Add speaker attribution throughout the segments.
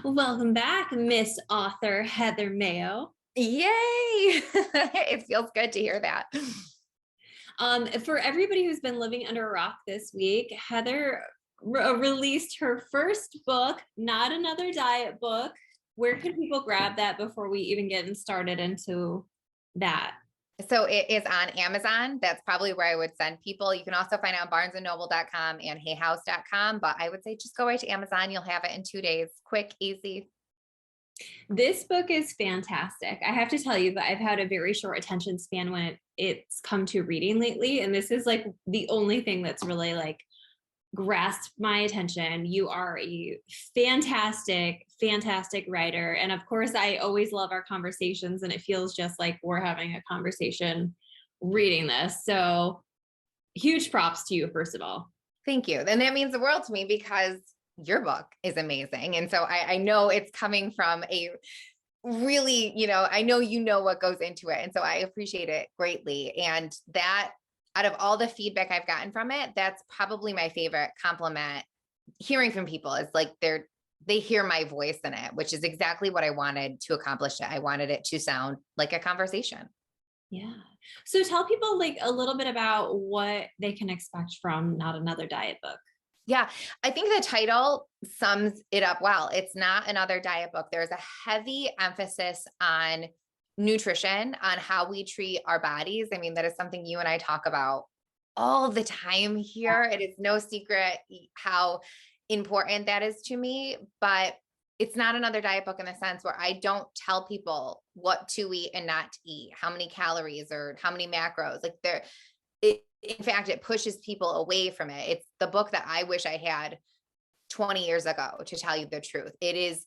Speaker 1: Welcome back, Miss Author Heather Mayo.
Speaker 2: Yay! It feels good to hear that.
Speaker 1: For everybody who's been living under a rock this week, Heather released her first book, Not Another Diet Book. Where can people grab that before we even get started into that?
Speaker 2: So it is on Amazon. That's probably where I would send people. You can also find it on barnesandnoble.com and hayhouse.com, but I would say just go right to Amazon. You'll have it in 2 days. Quick, easy.
Speaker 1: This book is fantastic. I have to tell you that I've had a very short attention span when it's come to reading lately. And this is like the only thing that's really like grasped my attention. You are a fantastic, fantastic writer. And of course, I always love our conversations, and it feels just like we're having a conversation reading this. So huge props to you, first of all.
Speaker 2: Thank you. And that means the world to me because your book is amazing. And so I know it's coming from a really, I know what goes into it. And so I appreciate it greatly. And that out of all the feedback I've gotten from it, that's probably my favorite compliment hearing from people is like they hear my voice in it, which is exactly what I wanted to accomplish it. I wanted it to sound like a conversation.
Speaker 1: Yeah. So tell people like a little bit about what they can expect from Not Another Diet Book.
Speaker 2: Yeah, I think the title sums it up well. It's not another diet book. There's a heavy emphasis on nutrition, on how we treat our bodies. I mean, that is something you and I talk about all the time here. It is no secret how important that is to me, but it's not another diet book in the sense where I don't tell people what to eat and not to eat, how many calories or how many macros. Like in fact, it pushes people away from it. It's the book that I wish I had 20 years ago, to tell you the truth. It is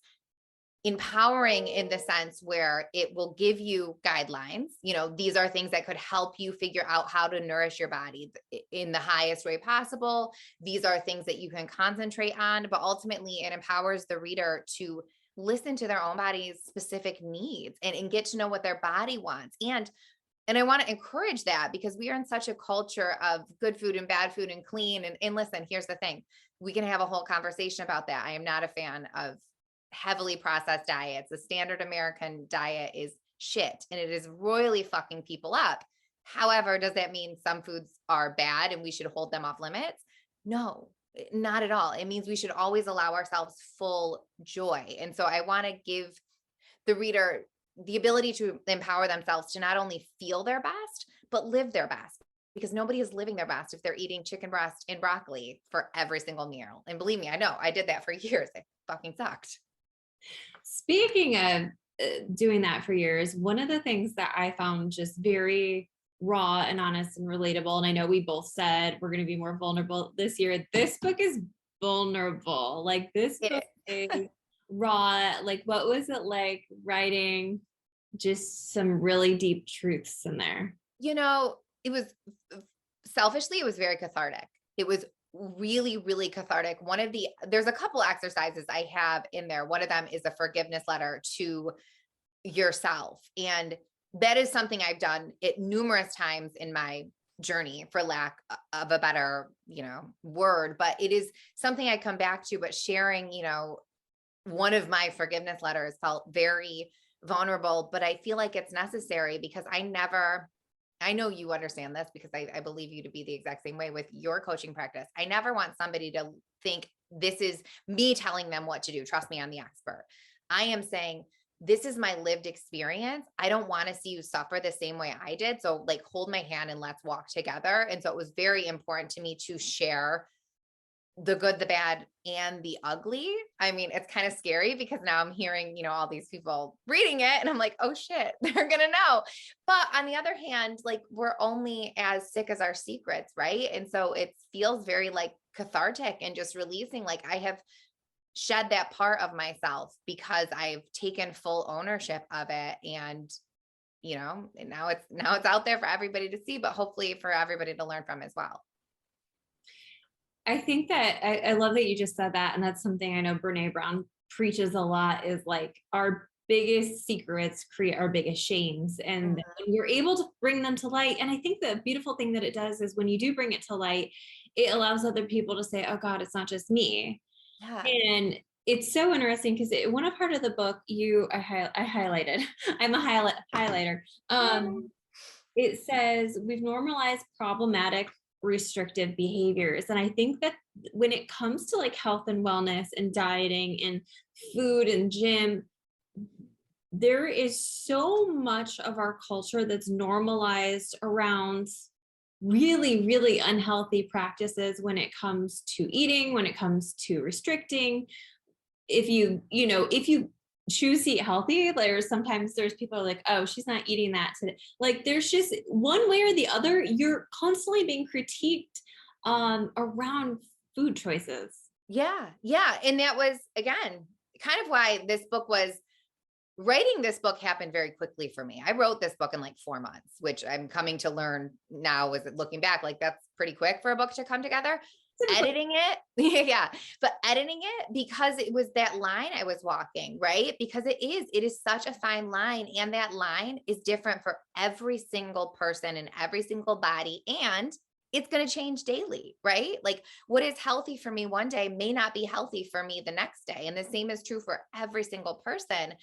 Speaker 2: empowering in the sense where it will give you guidelines. These are things that could help you figure out how to nourish your body in the highest way possible. These are things that you can concentrate on, but ultimately it empowers the reader to listen to their own body's specific needs and get to know what their body wants. And I want to encourage that because we are in such a culture of good food and bad food and clean. And listen, here's the thing. We can have a whole conversation about that. I am not a fan of heavily processed diets. The standard American diet is shit and it is royally fucking people up. However, does that mean some foods are bad and we should hold them off limits? No, not at all. It means we should always allow ourselves full joy. And so I want to give the reader the ability to empower themselves to not only feel their best, but live their best, because nobody is living their best if they're eating chicken breast and broccoli for every single meal. And believe me, I know I did that for years. It fucking sucked.
Speaker 1: Speaking of doing that for years, one of the things that I found just very raw and honest and relatable, and I know we both said we're going to be more vulnerable this year. This book is vulnerable. Like this book is raw. Like, what was it like writing just some really deep truths in there?
Speaker 2: It was selfishly, it was very cathartic. It was really, really cathartic. There's a couple exercises I have in there. One of them is a forgiveness letter to yourself. And that is something I've done it numerous times in my journey, for lack of a better, word, but it is something I come back to. But sharing, one of my forgiveness letters felt very vulnerable, but I feel like it's necessary because I know you understand this because I believe you to be the exact same way with your coaching practice. I never want somebody to think this is me telling them what to do. Trust me, I'm the expert. I am saying, this is my lived experience. I don't want to see you suffer the same way I did. So like, hold my hand and let's walk together. And so it was very important to me to share the good, the bad, and the ugly. I mean, it's kind of scary because now I'm hearing, all these people reading it and I'm like, oh shit, they're going to know. But on the other hand, like, we're only as sick as our secrets, right? And so it feels very like cathartic and just releasing, like I have shed that part of myself because I've taken full ownership of it. And and now it's out there for everybody to see, but hopefully for everybody to learn from as well.
Speaker 1: I think that I love that you just said that. And that's something I know Brene Brown preaches a lot, is like our biggest secrets create our biggest shames. And when you're able to bring them to light. And I think the beautiful thing that it does is when you do bring it to light, it allows other people to say, oh God, it's not just me.
Speaker 2: Yeah.
Speaker 1: And it's so interesting because one part of the book I highlighted. I'm a highlighter.
Speaker 2: Yay.
Speaker 1: It says we've normalized problematic restrictive behaviors, and I think that when it comes to like health and wellness and dieting and food and gym, there is so much of our culture that's normalized around really, really unhealthy practices when it comes to eating, when it comes to restricting. If you choose to eat healthy, there's people are like, oh, she's not eating that today. Like there's just one way or the other, you're constantly being critiqued around food choices.
Speaker 2: Yeah. Yeah. And that was, again, kind of why writing this book happened very quickly for me. I wrote this book in like 4 months, which I'm coming to learn now is looking back, like that's pretty quick for a book to come together. Editing it. Yeah. But editing it because it was that line I was walking, right? Because it is such a fine line. And that line is different for every single person and every single body. And it's going to change daily, right? Like what is healthy for me one day may not be healthy for me the next day. And the same is true for every single person.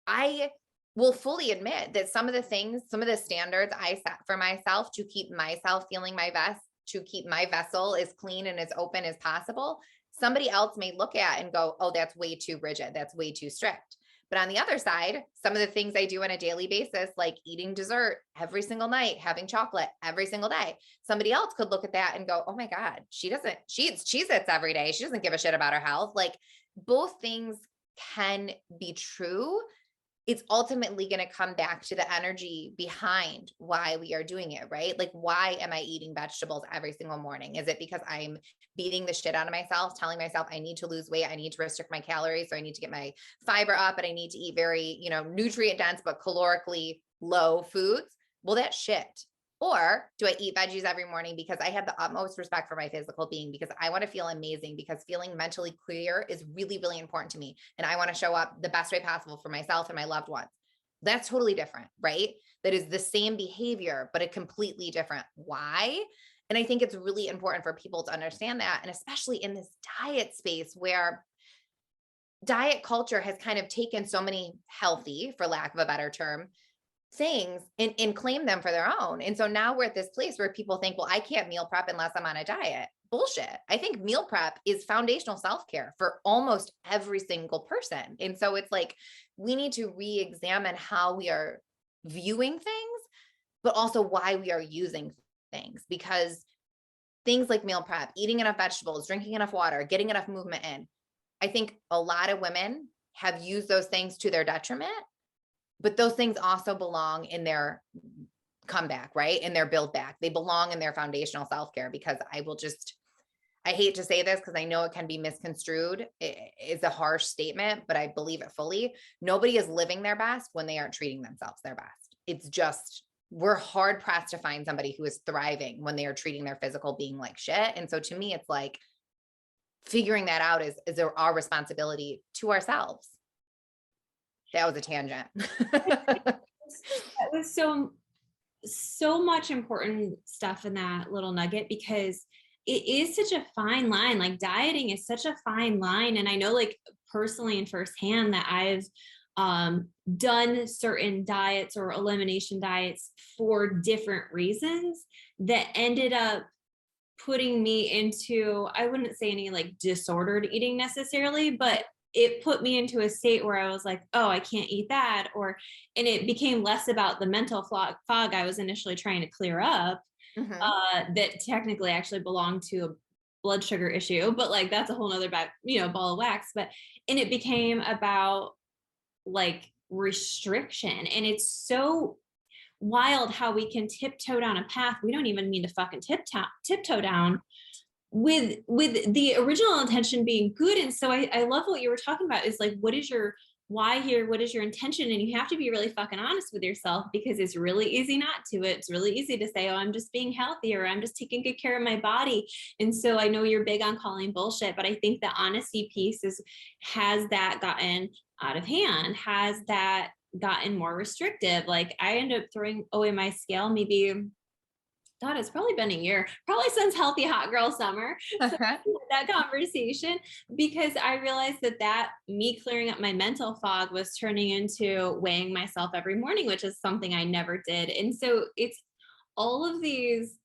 Speaker 2: I will fully admit that some of the standards I set for myself to keep myself feeling my best, to keep my vessel as clean and as open as possible, somebody else may look at and go, oh, that's way too rigid. That's way too strict. But on the other side, some of the things I do on a daily basis, like eating dessert every single night, having chocolate every single day, somebody else could look at that and go, oh my God, she eats Cheez-Its every day. She doesn't give a shit about her health. Like both things can be true. It's ultimately going to come back to the energy behind why we are doing it, right? Like, why am I eating vegetables every single morning? Is it because I'm beating the shit out of myself, telling myself I need to lose weight, I need to restrict my calories, so I need to get my fiber up, and I need to eat very, nutrient dense but calorically low foods? Well, that's shit. Or do I eat veggies every morning because I have the utmost respect for my physical being, because I want to feel amazing, because feeling mentally clear is really, really important to me. And I want to show up the best way possible for myself and my loved ones. That's totally different, right? That is the same behavior, but a completely different why. And I think it's really important for people to understand that. And especially in this diet space where diet culture has kind of taken so many healthy, for lack of a better term, things and claim them for their own. And so now we're at this place where people think, well, I can't meal prep unless I'm on a diet. Bullshit. I think meal prep is foundational self-care for almost every single person. And so it's like, we need to re-examine how we are viewing things, but also why we are using things, because things like meal prep, eating enough vegetables, drinking enough water, getting enough movement in, I think a lot of women have used those things to their detriment. But those things also belong in their comeback, right? In their build back. They belong in their foundational self-care, because I hate to say this because I know it can be misconstrued. It's a harsh statement, but I believe it fully. Nobody is living their best when they aren't treating themselves their best. It's just, we're hard pressed to find somebody who is thriving when they are treating their physical being like shit. And so to me, it's like figuring that out is our responsibility to ourselves. That was a tangent.
Speaker 1: That was so much important stuff in that little nugget, because it is such a fine line. Like dieting is such a fine line. And I know like personally and firsthand that I've done certain diets or elimination diets for different reasons that ended up putting me into, I wouldn't say any like disordered eating necessarily, but it put me into a state where I was like, oh, I can't eat that. And it became less about the mental fog I was initially trying to clear up,
Speaker 2: Mm-hmm.
Speaker 1: that technically actually belonged to a blood sugar issue, but like, that's a whole nother ball of wax. And it became about like restriction. And it's so wild how we can tiptoe down a path we don't even mean to fucking tiptoe down, with the original intention being good. And so I love what you were talking about, is like, what is your why here? What is your intention? And you have to be really fucking honest with yourself, because it's really easy not to. It's really easy to say, oh, I'm just being healthy, or I'm just taking good care of my body. And so I know you're big on calling bullshit, but I think the honesty piece has that gotten out of hand? Has that gotten more restrictive? Like I ended up throwing away my scale maybe God, it's probably been a year, probably since Healthy Hot Girl Summer. So that conversation, because I realized that me clearing up my mental fog was turning into weighing myself every morning, which is something I never did. And so it's all of these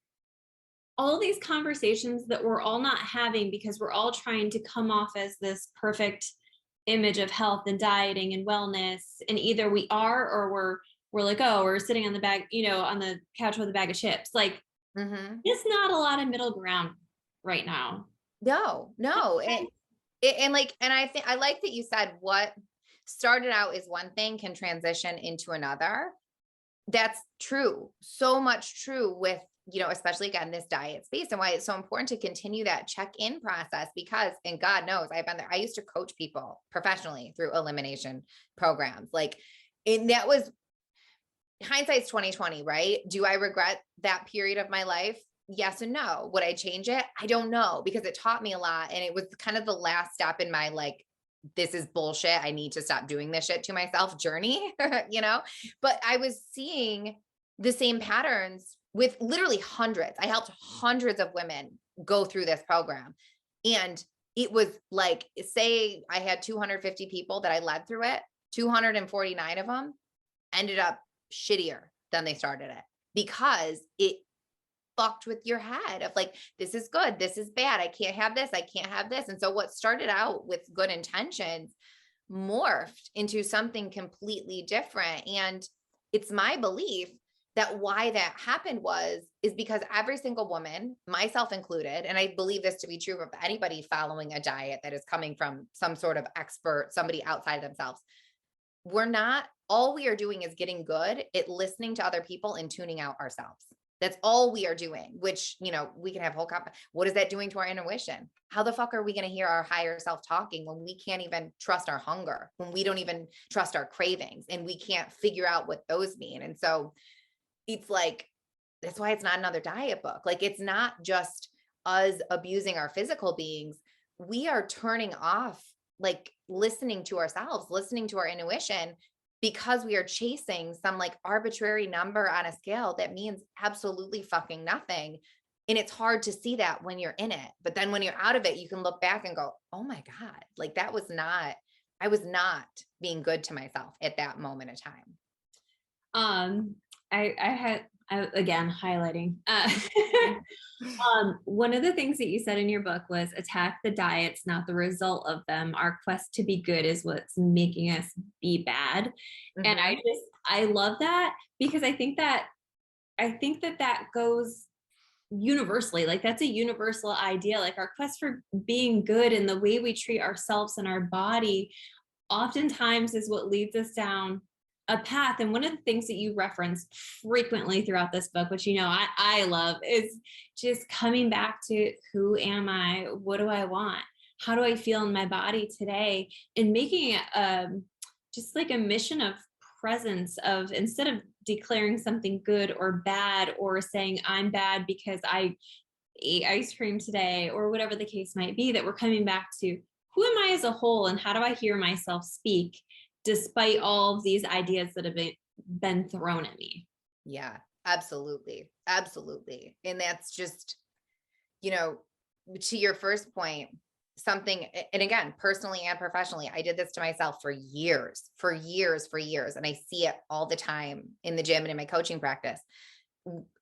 Speaker 1: conversations that we're all not having because we're all trying to come off as this perfect image of health and dieting and wellness. And either we are, or we're like, oh, we're sitting on the bag, on the couch with a bag of chips. Like, it's not a lot of middle ground right now.
Speaker 2: No. And I think I like that you said what started out as one thing can transition into another. That's true. So much true with, especially again, this diet space, and why it's so important to continue that check-in process because, and God knows I've been there. I used to coach people professionally through elimination programs. And that was hindsight's 2020, right? Do I regret that period of my life? Yes and no. Would I change it? I don't know, because it taught me a lot. And it was kind of the last step in my this is bullshit, I need to stop doing this shit to myself journey, but I was seeing the same patterns with literally hundreds. I helped hundreds of women go through this program. And it was say I had 250 people that I led through it, 249 of them ended up shittier than they started it, because it fucked with your head of this is good, this is bad, I can't have this, I can't have this. And so what started out with good intentions morphed into something completely different. And it's my belief that why that happened is because every single woman, myself included, and I believe this to be true of anybody following a diet that is coming from some sort of expert, somebody outside of themselves, all we are doing is getting good at listening to other people and tuning out ourselves. That's all we are doing, which, we can have whole what is that doing to our intuition? How the fuck are we going to hear our higher self talking when we can't even trust our hunger, when we don't even trust our cravings, and we can't figure out what those mean? And so it's that's why it's not another diet book. It's not just us abusing our physical beings. We are turning off, listening to ourselves, listening to our intuition, because we are chasing some arbitrary number on a scale that means absolutely fucking nothing. And it's hard to see that when you're in it. But then when you're out of it, you can look back and go, oh my God, I was not being good to myself at that moment of time.
Speaker 1: Again, highlighting. One of the things that you said in your book was attack the diets, not the result of them. Our quest to be good is what's making us be bad. And I love that, because I think that goes universally. That's a universal idea. Our quest for being good and the way we treat ourselves and our body oftentimes is what leads us down a path. And one of the things that you reference frequently throughout this book, which I love, is just coming back to who am I? What do I want? How do I feel in my body today? And making it just a mission of presence, of instead of declaring something good or bad, or saying I'm bad because I ate ice cream today, or whatever the case might be, that we're coming back to who am I as a whole, and how do I hear myself speak despite all of these ideas that have been thrown at me.
Speaker 2: Yeah, absolutely. Absolutely. And that's just, to your first point, something, and again, personally and professionally, I did this to myself for years. And I see it all the time in the gym and in my coaching practice.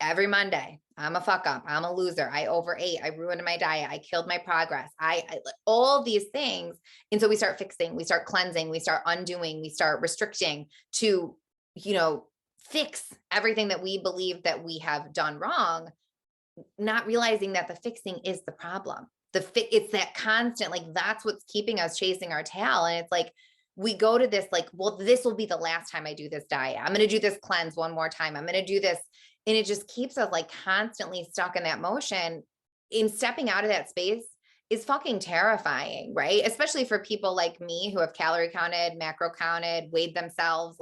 Speaker 2: Every Monday, I'm a fuck up, I'm a loser, I overate, I ruined my diet, I killed my progress, I all these things. And so we start fixing, we start cleansing, we start undoing, we start restricting to, fix everything that we believe that we have done wrong, not realizing that the fixing is the problem. It's that constant, that's what's keeping us chasing our tail. And it's we go to this, well, this will be the last time I do this diet. I'm going to do this cleanse one more time. I'm going to do this. And it just keeps us constantly stuck in that motion. In stepping out of that space is fucking terrifying, right? Especially for people like me who have calorie counted, macro counted, weighed themselves.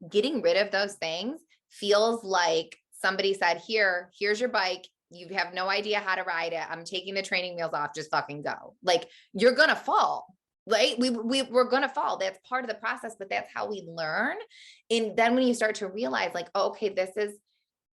Speaker 2: Getting rid of those things feels like somebody said, here's your bike. You have no idea how to ride it. I'm taking the training wheels off. Just fucking go. You're going to fall. Right? We're going to fall. That's part of the process, but that's how we learn. And then when you start to realize oh, okay, this is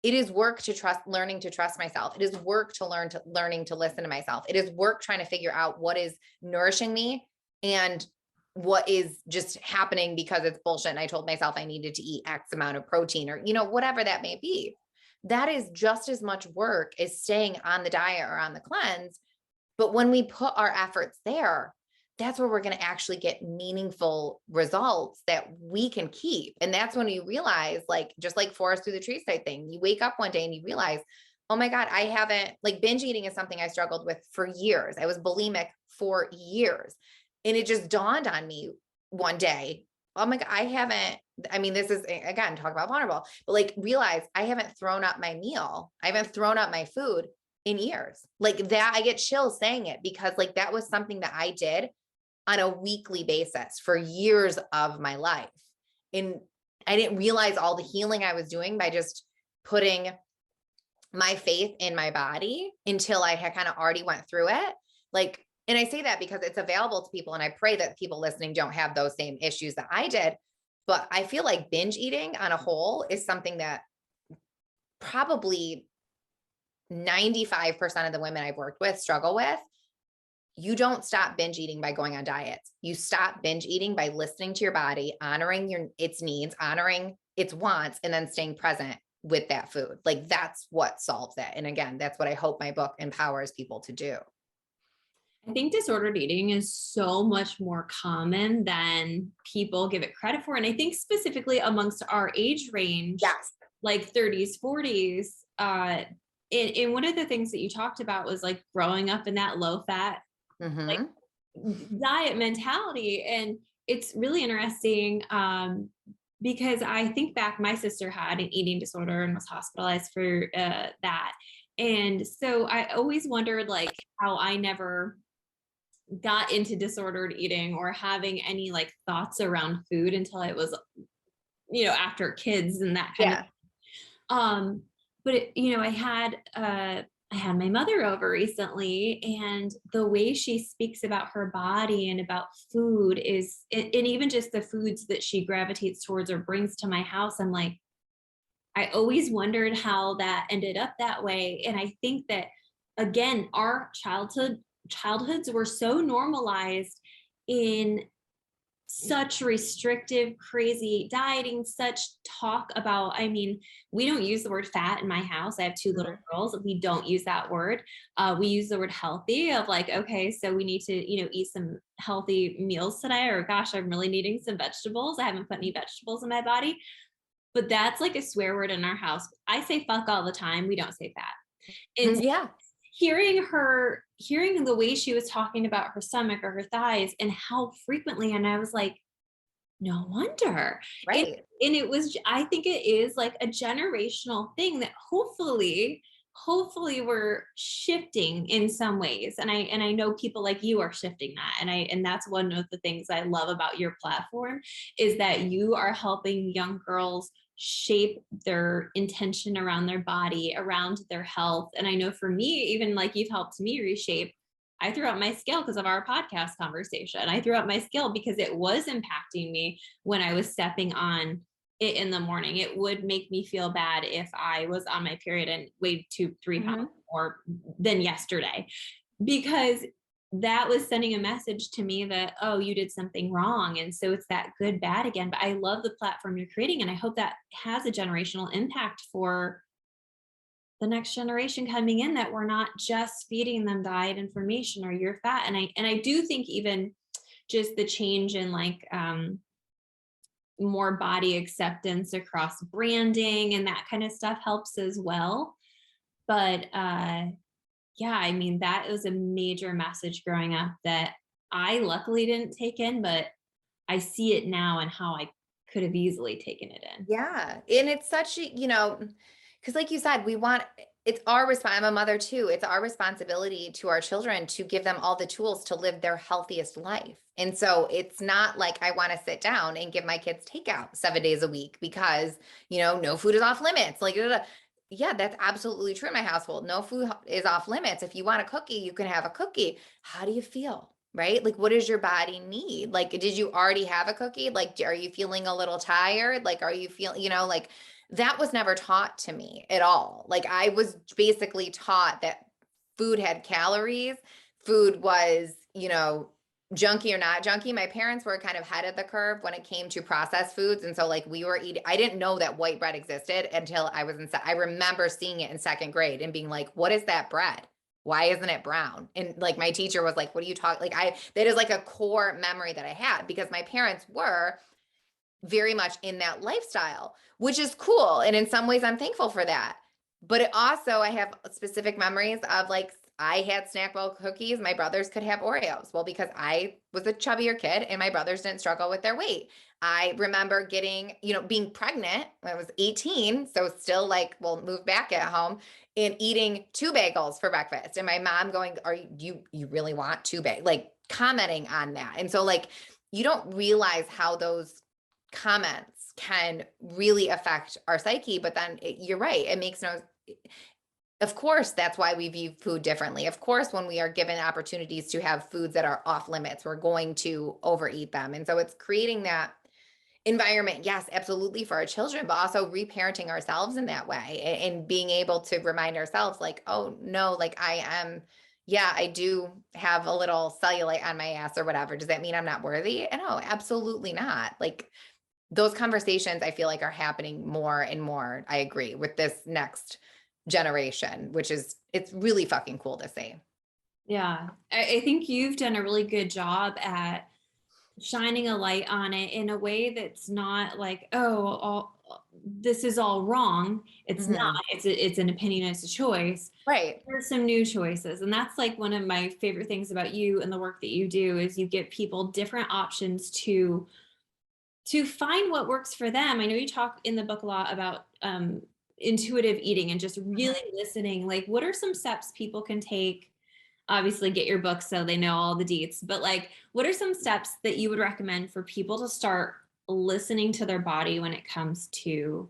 Speaker 2: it is work to trust, learning to trust myself. It is work to learning to listen to myself. It is work trying to figure out what is nourishing me and what is just happening because it's bullshit. And I told myself I needed to eat X amount of protein or, whatever that may be. That is just as much work as staying on the diet or on the cleanse. But when we put our efforts there, that's where we're going to actually get meaningful results that we can keep. And that's when you realize, like, just like forest through the trees type thing, you wake up one day and you realize, oh my God, I haven't, like, binge eating is something I struggled with for years. I was bulimic for years. And it just dawned on me one day, oh my God, this is, again, talk about vulnerable, but like, realize I haven't thrown up my meal. I haven't thrown up my food in years. Like that, I get chills saying it because like that was something that I did on a weekly basis for years of my life. And I didn't realize all the healing I was doing by just putting my faith in my body until I had kind of already went through it. Like, and I say that because it's available to people. And I pray that people listening don't have those same issues that I did. But I feel like binge eating on a whole is something that probably 95% of the women I've worked with struggle with. You don't stop binge eating by going on diets. You stop binge eating by listening to your body, honoring its needs, honoring its wants, and then staying present with that food. Like that's what solves it. And again, that's what I hope my book empowers people to do.
Speaker 1: I think disordered eating is so much more common than people give it credit for. And I think specifically amongst our age range,
Speaker 2: Yes.
Speaker 1: like 30s, 40s, and one of the things that you talked about was like growing up in that low fat like diet mentality. And it's really interesting because I think back, my sister had an eating disorder and was hospitalized for that. And so I always wondered like how I never got into disordered eating or having any like thoughts around food until I was, after kids and that kind of,
Speaker 2: Yeah.
Speaker 1: but I had my mother over recently, and the way she speaks about her body and about food and even just the foods that she gravitates towards or brings to my house, I'm like, I always wondered how that ended up that way. And I think that again, our childhoods were so normalized in such restrictive, crazy dieting, such talk about, we don't use the word fat in my house. I have two little girls. We don't use that word. We use the word healthy of like, okay, so we need to, eat some healthy meals today, or gosh, I'm really needing some vegetables. I haven't put any vegetables in my body, but that's like a swear word in our house. I say fuck all the time. We don't say fat. And
Speaker 2: Yeah.
Speaker 1: hearing the way she was talking about her stomach or her thighs and how frequently, and I was like, no wonder.
Speaker 2: Right.
Speaker 1: And it was, I think it is like a generational thing that hopefully we're shifting in some ways. And I know people like you are shifting that. And that's one of the things I love about your platform is that you are helping young girls shape their intention around their body, around their health. And I know for me, even like you've helped me reshape, I threw out my scale because of our podcast conversation. I threw out my scale because it was impacting me when I was stepping on it in the morning. It would make me feel bad if I was on my period and weighed 2-3 pounds more than yesterday, because that was sending a message to me that, oh, you did something wrong. And so it's that good, bad again. But I love the platform you're creating. And I hope that has a generational impact for the next generation coming in, that we're not just feeding them diet information or you're fat. And I do think even just the change in like more body acceptance across branding and that kind of stuff helps as well. But yeah, that was a major message growing up that I luckily didn't take in, but I see it now and how I could have easily taken it in.
Speaker 2: Yeah. And it's such a, because like you said, it's our I'm a mother too. It's our responsibility to our children to give them all the tools to live their healthiest life. And so it's not like I want to sit down and give my kids takeout 7 days a week because, no food is off limits. Like, yeah, that's absolutely true in my household. No food is off limits. If you want a cookie, you can have a cookie. How do you feel? Right? Like, what does your body need? Like, did you already have a cookie? Like, are you feeling a little tired? Like, are you feeling, like That was never taught to me at all. Like I was basically taught that food had calories, food was, junky or not junky. My parents were kind of ahead of the curve when it came to processed foods. And so like we were eating, I didn't know that white bread existed until I was I remember seeing it in second grade and being like, what is that bread? Why isn't it brown? And like my teacher was like, what are you talking? That is like a core memory that I had because my parents were very much in that lifestyle, which is cool. And in some ways, I'm thankful for that. But it also, I have specific memories of like, I had snack bowl cookies. My brothers could have Oreos. Well, because I was a chubbier kid and my brothers didn't struggle with their weight. I remember getting, being pregnant when I was 18. So still like, well, moved back at home and eating 2 bagels for breakfast. And my mom going, are you really want 2 bagels? Like commenting on that. And so like, you don't realize how those comments can really affect our psyche, but then you're right. It makes no, of course, that's why we view food differently. Of course, when we are given opportunities to have foods that are off limits, we're going to overeat them. And so it's creating that environment, yes, absolutely for our children, but also reparenting ourselves in that way and being able to remind ourselves like, oh no, like yeah, I do have a little cellulite on my ass or whatever. Does that mean I'm not worthy? No, absolutely not. Like those conversations I feel like are happening more and more. I agree with this next generation, which is, it's really fucking cool to see.
Speaker 1: Yeah. I think you've done a really good job at shining a light on it in a way that's not like, oh, this is all wrong. It's not.
Speaker 2: Mhm.
Speaker 1: It's an opinion, it's a choice.
Speaker 2: Right.
Speaker 1: There's some new choices. And that's like one of my favorite things about you and the work that you do is you give people different options to find what works for them. I know you talk in the book a lot about intuitive eating and just
Speaker 2: Mhm.
Speaker 1: really listening. Like, what are some steps people can take? Obviously, get your book so they know all the deets, but like, what are some steps that you would recommend for people to start listening to their body when it comes to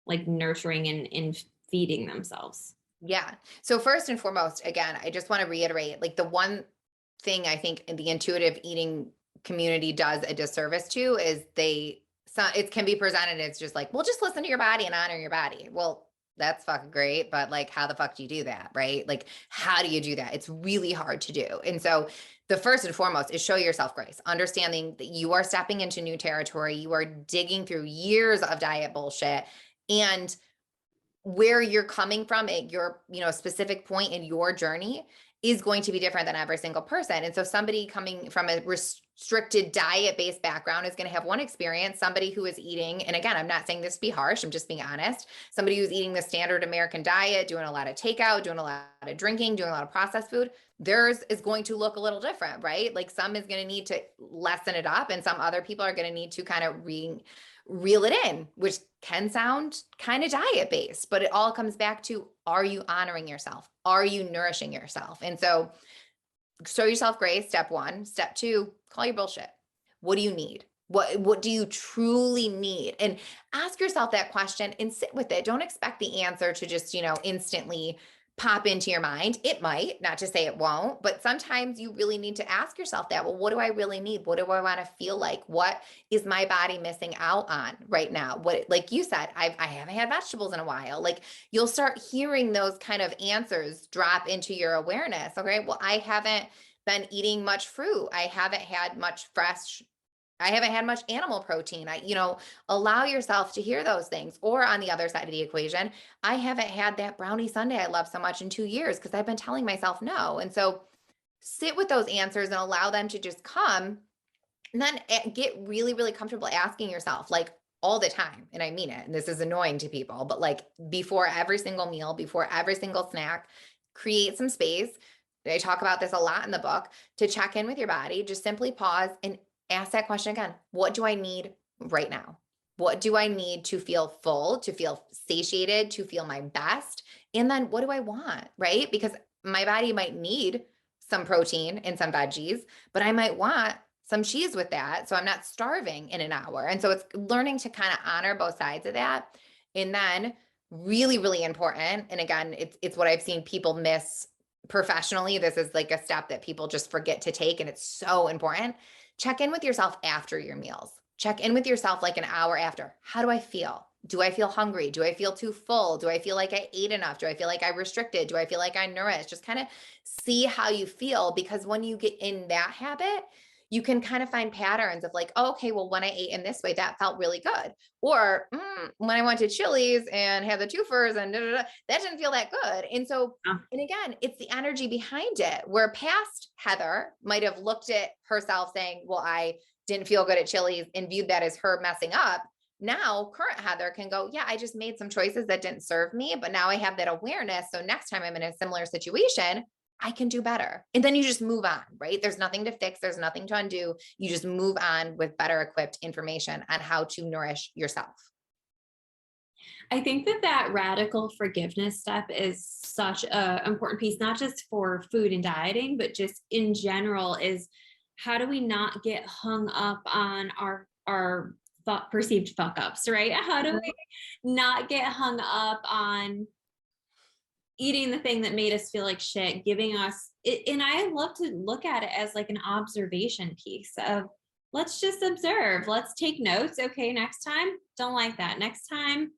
Speaker 1: like nurturing and feeding themselves?
Speaker 2: Yeah. So first and foremost, again, I just want to reiterate, like the one thing I think the intuitive eating community does a disservice to is it can be presented as just like, well, just listen to your body and honor your body. Well, that's fucking great, but like, how the fuck do you do that, right? Like, how do you do that? It's really hard to do. And so the first and foremost is show yourself grace, understanding that you are stepping into new territory. You are digging through years of diet bullshit, and where you're coming from at your, specific point in your journey is going to be different than every single person. And so somebody coming from a restricted diet based background is going to have one experience. Somebody who is eating, and again, I'm not saying this to be harsh, I'm just being honest. Somebody who's eating the standard American diet, doing a lot of takeout, doing a lot of drinking, doing a lot of processed food, theirs is going to look a little different, right? Like some is going to need to lessen it up, and some other people are going to need to kind of reel it in, which can sound kind of diet based, but it all comes back to, are you honoring yourself? Are you nourishing yourself? And so show yourself grace, step one. Step two, call your bullshit. What do you need? What do you truly need? And ask yourself that question and sit with it. Don't expect the answer to just, instantly pop into your mind. It might, not to say it won't, but sometimes you really need to ask yourself that. Well, what do I really need? What do I want to feel like? What is my body missing out on right now? What, like you said, I haven't had vegetables in a while. Like you'll start hearing those kind of answers drop into your awareness. Okay. Well, I haven't been eating much fruit. I haven't had much animal protein. Allow yourself to hear those things. Or on the other side of the equation, I haven't had that brownie sundae I love so much in 2 years because I've been telling myself no. And so sit with those answers and allow them to just come. And then get really, really comfortable asking yourself, like all the time. And I mean it. And this is annoying to people, but like before every single meal, before every single snack, create some space. I talk about this a lot in the book, to check in with your body. Just simply pause and ask that question again. What do I need right now? What do I need to feel full, to feel satiated, to feel my best? And then what do I want, right? Because my body might need some protein and some veggies, but I might want some cheese with that. So I'm not starving in an hour. And so it's learning to kind of honor both sides of that. And then really, really important. And again, it's what I've seen people miss professionally. This is like a step that people just forget to take. And it's so important. Check in with yourself after your meals. Check in with yourself like an hour after. How do I feel? Do I feel hungry? Do I feel too full? Do I feel like I ate enough? Do I feel like I restricted? Do I feel like I nourished? Just kind of see how you feel, because when you get in that habit, you can kind of find patterns of like, oh, okay, well, when I ate in this way, that felt really good. Or when I went to Chili's and had the twofers and that didn't feel that good. And so,
Speaker 1: Yeah.
Speaker 2: and again, it's the energy behind it, where past Heather might have looked at herself saying, well, I didn't feel good at Chili's and viewed that as her messing up. Now, current Heather can go, yeah, I just made some choices that didn't serve me, but now I have that awareness. So next time I'm in a similar situation, I can do better. And then you just move on, right? There's nothing to fix. There's nothing to undo. You just move on with better equipped information on how to nourish yourself.
Speaker 1: I think that that radical forgiveness step is such a important piece, not just for food and dieting, but just in general. Is how do we not get hung up on our perceived fuck ups, right? How do we not get hung up on eating the thing that made us feel like shit, giving us it? And I love to look at it as like an observation piece of, let's just observe, let's take notes. Okay, next time, don't like that. Next time,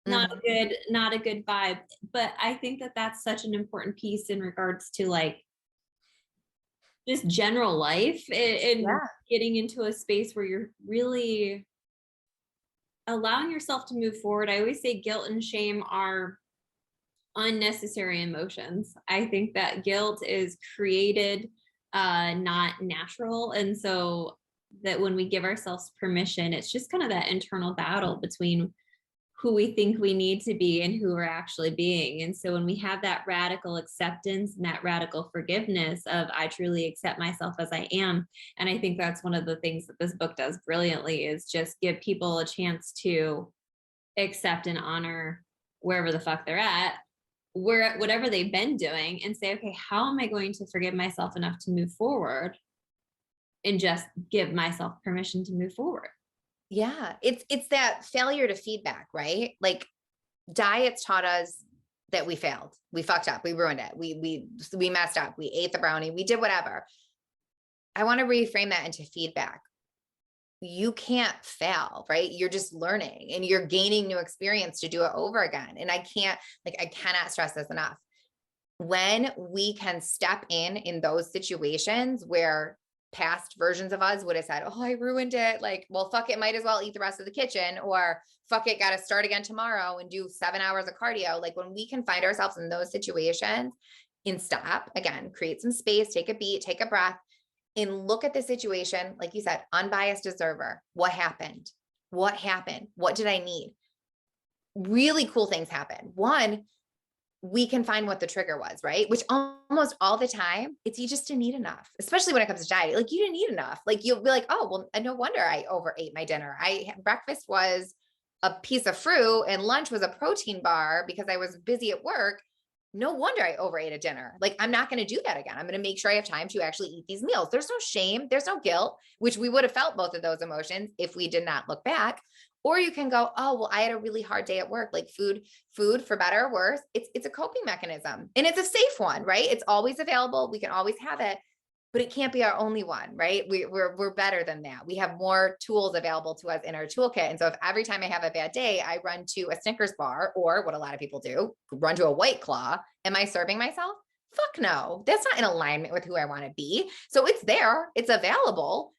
Speaker 1: not a good vibe. But I think that that's such an important piece in regards to like just general life, and
Speaker 2: Yeah.
Speaker 1: getting into a space where you're really allowing yourself to move forward. I always say guilt and shame are unnecessary emotions. I think that guilt is created, not natural. And so that when we give ourselves permission, it's just kind of that internal battle between who we think we need to be and who we're actually being. And so when we have that radical acceptance and that radical forgiveness of, I truly accept myself as I am. And I think that's one of the things that this book does brilliantly, is just give people a chance to accept and honor wherever the fuck they're at, where whatever they've been doing, and say, okay, how am I going to forgive myself enough to move forward, and just give myself permission to move forward.
Speaker 2: Yeah. It's that failure to feedback, right? Like diets taught us that we failed. We fucked up. We ruined it. We messed up. We ate the brownie. We did whatever. I want to reframe that into feedback. You can't fail, right? You're just learning and you're gaining new experience to do it over again. And I cannot stress this enough. When we can step in those situations where past versions of us would have said, oh, I ruined it. Like, well, fuck it. Might as well eat the rest of the kitchen, or fuck it. Got to start again tomorrow and do 7 hours of cardio. Like when we can find ourselves in those situations and stop again, create some space, take a beat, take a breath, and look at the situation. Like you said, unbiased observer. What happened? What happened? What did I need? Really cool things happen. One, we can find what the trigger was, right? Which almost all the time, it's you just didn't eat enough, especially when it comes to diet. Like you didn't eat enough. Like you'll be like, oh, well, no wonder I overate my dinner. Breakfast was a piece of fruit and lunch was a protein bar because I was busy at work. No wonder I overate a dinner. Like I'm not going to do that again. I'm going to make sure I have time to actually eat these meals. There's no shame. There's no guilt, which we would have felt both of those emotions if we did not look back. Or you can go, oh, well, I had a really hard day at work. Like food for better or worse. It's a coping mechanism and it's a safe one, right? It's always available. We can always have it, but it can't be our only one, right? We're better than that. We have more tools available to us in our toolkit. And so if every time I have a bad day, I run to a Snickers bar, or what a lot of people do, run to a White Claw, am I serving myself? Fuck no. That's not in alignment with who I want to be. So it's there, it's available.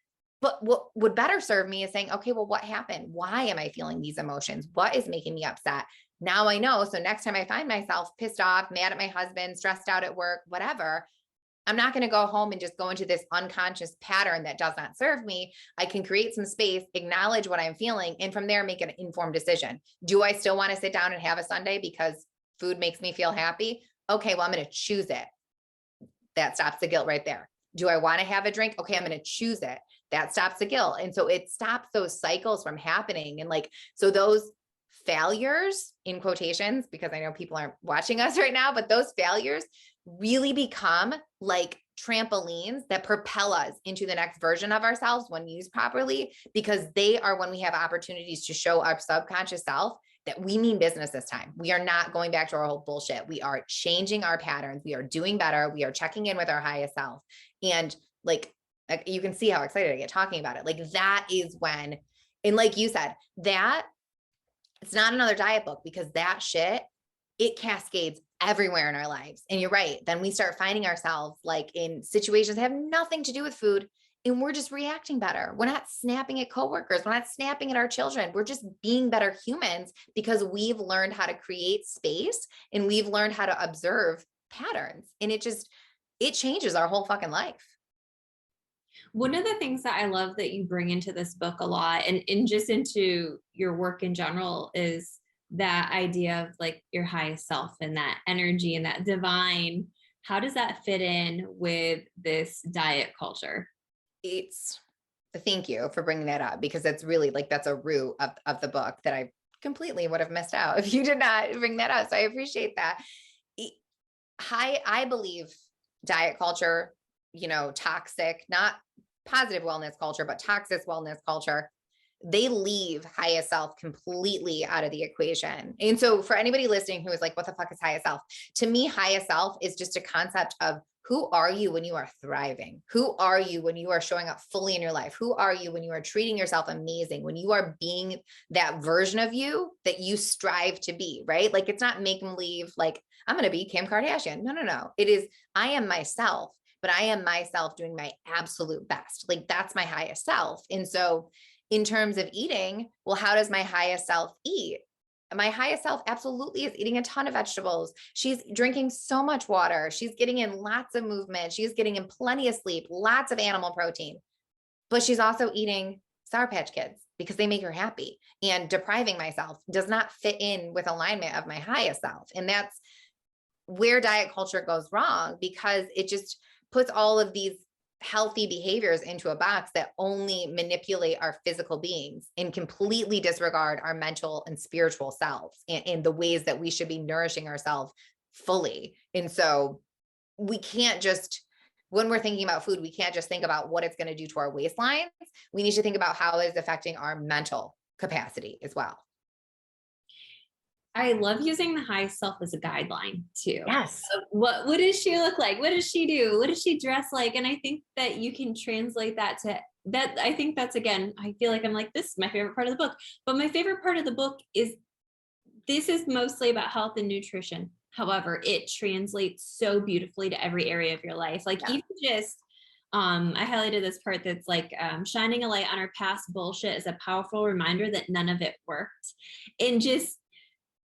Speaker 2: But what would better serve me is saying, okay, well, what happened? Why am I feeling these emotions? What is making me upset? Now I know. So next time I find myself pissed off, mad at my husband, stressed out at work, whatever, I'm not going to go home and just go into this unconscious pattern that does not serve me. I can create some space, acknowledge what I'm feeling, and from there make an informed decision. Do I still want to sit down and have a Sunday because food makes me feel happy? Okay, well, I'm going to choose it. That stops the guilt right there. Do I want to have a drink? Okay, I'm going to choose it. That stops the guilt. And so it stops those cycles from happening. And like, so those failures in quotations, because I know people aren't watching us right now, but those failures really become like trampolines that propel us into the next version of ourselves when used properly, because they are when we have opportunities to show our subconscious self that we mean business this time. We are not going back to our old bullshit. We are changing our patterns. We are doing better. We are checking in with our highest self. And like you can see how excited I get talking about it. Like that is when, and like you said, that It's not another diet book, because that shit, it cascades everywhere in our lives. And you're right. Then we start finding ourselves like in situations that have nothing to do with food, and we're just reacting better. We're not snapping at coworkers. We're not snapping at our children. We're just being better humans because we've learned how to create space and we've learned how to observe patterns. And it changes our whole fucking life.
Speaker 1: One of the things that I love that you bring into this book a lot, and just into your work in general, is that idea of like your highest self and that energy and that divine. How does that fit in with this diet culture?
Speaker 2: It's Thank you for bringing that up, because it's really like, that's a root of the book that I completely would have missed out if you did not bring that up. So I appreciate that. E- I believe diet culture, toxic, not positive wellness culture, but toxic wellness culture, they leave highest self completely out of the equation. And so for anybody listening who is like, what the fuck is highest self? To me, highest self is just a concept of, who are you when you are thriving? Who are you when you are showing up fully in your life? Who are you when you are treating yourself amazing? When you are being that version of you that you strive to be, right? Like, it's not make believe, like, I'm going to be Kim Kardashian. No, no, no. It is, I am myself, but I am myself doing my absolute best. Like, that's my highest self. And so in terms of eating, well, how does my highest self eat? My highest self absolutely is eating a ton of vegetables. She's drinking so much water. She's getting in lots of movement. She's getting in plenty of sleep, lots of animal protein, but she's also eating Sour Patch Kids because they make her happy. And depriving myself does not fit in with alignment of my highest self. And that's where diet culture goes wrong, because it just puts all of these healthy behaviors into a box that only manipulate our physical beings and completely disregard our mental and spiritual selves and the ways that we should be nourishing ourselves fully. And so we can't just, when we're thinking about food, we can't just think about what it's going to do to our waistlines. We need to think about how it's affecting our mental capacity as well.
Speaker 1: I love using the high self as a guideline too.
Speaker 2: Yes.
Speaker 1: What does she look like? What does she do? What does she dress like? And I think that you can translate that to that. I think that's, again, I feel like I'm like, this is my favorite part of the book. But my favorite part of the book is, this is mostly about health and nutrition. However, it translates so beautifully to every area of your life. Like,
Speaker 2: Yeah.
Speaker 1: even just I highlighted this part that's like, shining a light on our past bullshit is a powerful reminder that none of it worked. And just,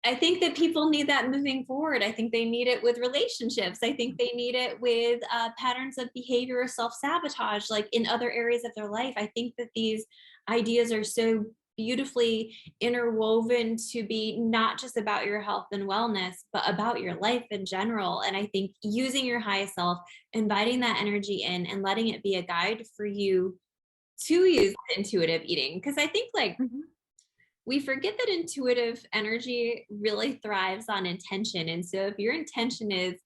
Speaker 1: I think that people need that moving forward. I think they need it with relationships. I think they need it with patterns of behavior or self-sabotage, like in other areas of their life. I think that these ideas are so beautifully interwoven to be not just about your health and wellness, but about your life in general. And I think using your highest self, inviting that energy in and letting it be a guide for you to use intuitive eating. Because I think, like,
Speaker 2: Mhm.
Speaker 1: we forget that intuitive energy really thrives on intention. And so if your intention is,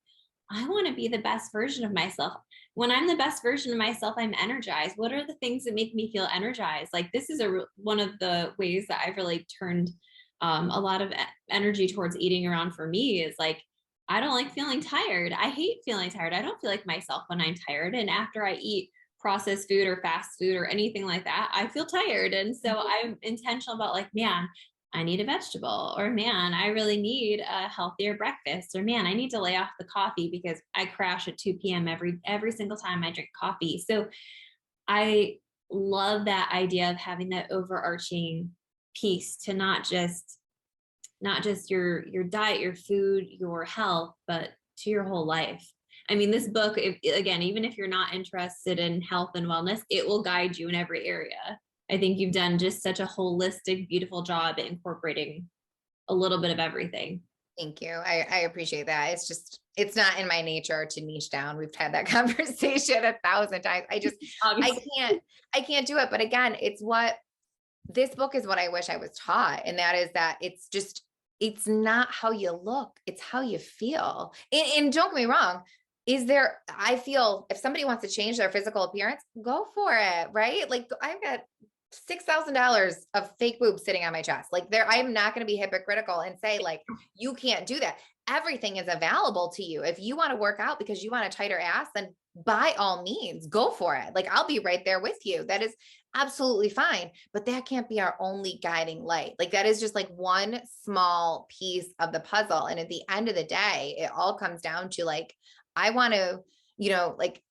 Speaker 1: I want to be the best version of myself. When I'm the best version of myself, I'm energized. What are the things that make me feel energized? Like, this is one of the ways that I've really turned a lot of energy towards eating around for me, is like, I don't like feeling tired. I hate feeling tired. I don't feel like myself when I'm tired. And after I eat processed food or fast food or anything like that, I feel tired. And so I'm intentional about, like, man, I need a vegetable, or man, I really need a healthier breakfast, or man, I need to lay off the coffee because I crash at 2 p.m. every single time I drink coffee. So I love that idea of having that overarching piece to not just your diet, your food, your health, but to your whole life. I mean, this book, again, even if you're not interested in health and wellness, it will guide you in every area. I think you've done just such a holistic, beautiful job at incorporating a little bit of everything.
Speaker 2: Thank you. I appreciate that. It's not in my nature to niche down. We've had that conversation 1,000 times. I
Speaker 1: Obviously.
Speaker 2: can't, I can't do it. But again, this book is what I wish I was taught. And that is that it's not how you look, it's how you feel. And don't get me wrong. I feel if somebody wants to change their physical appearance, go for it. Right. Like, I've got $6,000 of fake boobs sitting on my chest. Like, I'm not going to be hypocritical and say, like, you can't do that. Everything is available to you. If you want to work out because you want a tighter ass, then by all means, go for it. Like, I'll be right there with you. absolutely fine. But that can't be our only guiding light. Like that is just like one small piece of the puzzle. And at the end of the day, it all comes down to like, I want to, like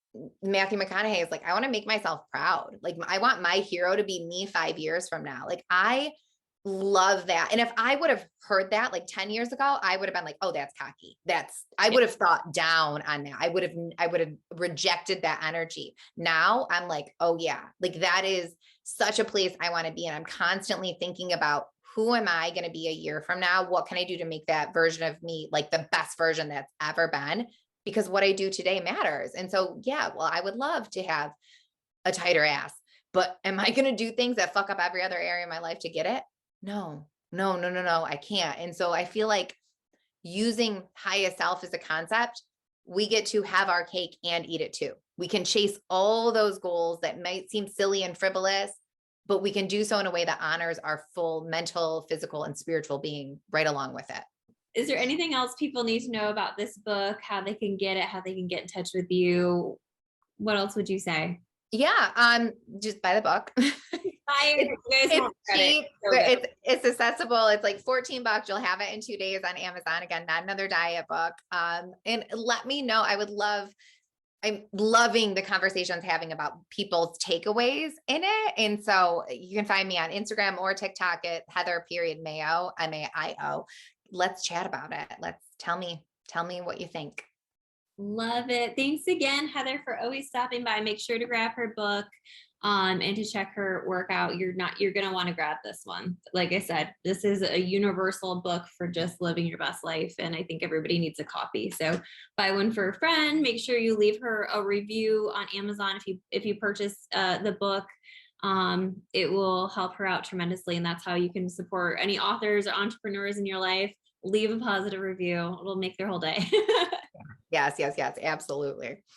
Speaker 2: Matthew McConaughey is like, I want to make myself proud. Like I want my hero to be me 5 years from now. Like I love that. And if I would have heard that like 10 years ago, I would have been like, oh, that's cocky. I would have thought down on that. I would have rejected that energy. Now I'm like, oh yeah, like that is such a place I want to be in. I'm constantly thinking about who am I going to be a year from now? What can I do to make that version of me like the best version that's ever been? Because what I do today matters. And so, yeah, well, I would love to have a tighter ass, but am I going to do things that fuck up every other area of my life to get it? No, no, no, no, no, I can't. And so I feel like using highest self as a concept, we get to have our cake and eat it too. We can chase all those goals that might seem silly and frivolous, but we can do so in a way that honors our full mental, physical, and spiritual being right along with it.
Speaker 1: Is there anything else people need to know about this book, how they can get it, how they can get in touch with you? What else would you say?
Speaker 2: Yeah, just buy the book. It's cheap. It's accessible. It's like $14. You'll have it in 2 days on Amazon. Again, not another diet book. And let me know. I'm loving the conversations having about people's takeaways in it. And so you can find me on Instagram or TikTok at Heather.Maio, Maio. Let's chat about it. Tell me what you think.
Speaker 1: Love it. Thanks again, Heather, for always stopping by. Make sure to grab her book and to check her workout. You're going to want to grab this one. Like I said, this is a universal book for just living your best life. And I think everybody needs a copy. So buy one for a friend. Make sure you leave her a review on Amazon. If you purchase the book, it will help her out tremendously. And that's how you can support any authors or entrepreneurs in your life. Leave a positive review. It'll make their whole day.
Speaker 2: Yes, yes, yes, absolutely.